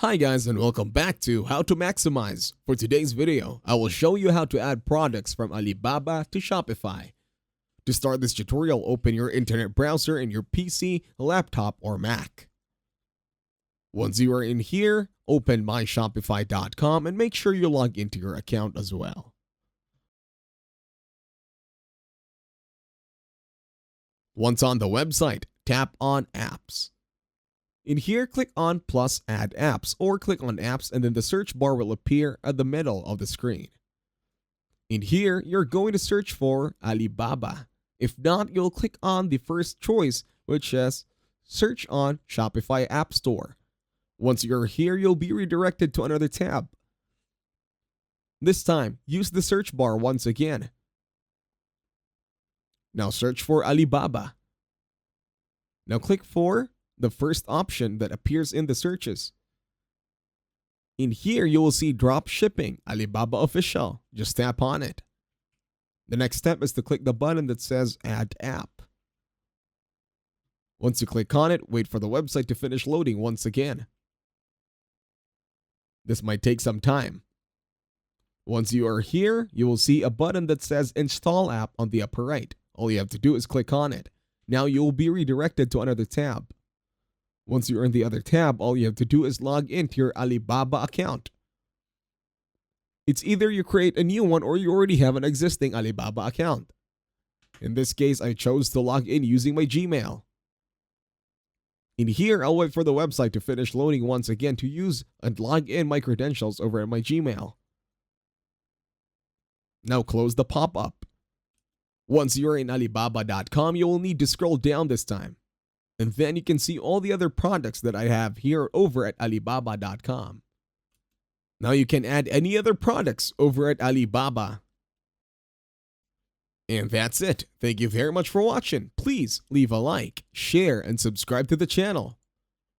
Hi guys and welcome back to How to Maximize. For today's video, I will show you how to add products from Alibaba to Shopify. To start this tutorial, open your internet browser in your PC, laptop, or Mac. Once you are in here, open myshopify.com and make sure you log into your account as well. Once on the website, tap on Apps. In here, click on plus add apps or click on apps and then the search bar will appear at the middle of the screen. In here, you're going to search for Alibaba. If not, you'll click on the first choice, which says search on Shopify App Store. Once you're here, you'll be redirected to another tab. This time, use the search bar once again. Now search for Alibaba. Now click for the first option that appears in the searches. In here, you will see drop shipping, Alibaba official. Just tap on it. The next step is to click the button that says add app. Once you click on it, wait for the website to finish loading once again. This might take some time. Once you are here, you will see a button that says install app on the upper right. All you have to do is click on it. Now you will be redirected to another tab. Once you're in the other tab, all you have to do is log into your Alibaba account. It's either you create a new one or you already have an existing Alibaba account. In this case, I chose to log in using my Gmail. In here, I'll wait for the website to finish loading once again to use and log in my credentials over at my Gmail. Now close the pop-up. Once you're in Alibaba.com, you will need to scroll down this time. And then you can see all the other products that I have here over at Alibaba.com. Now you can add any other products over at Alibaba. And that's it. Thank you very much for watching. Please leave a like, share, and subscribe to the channel.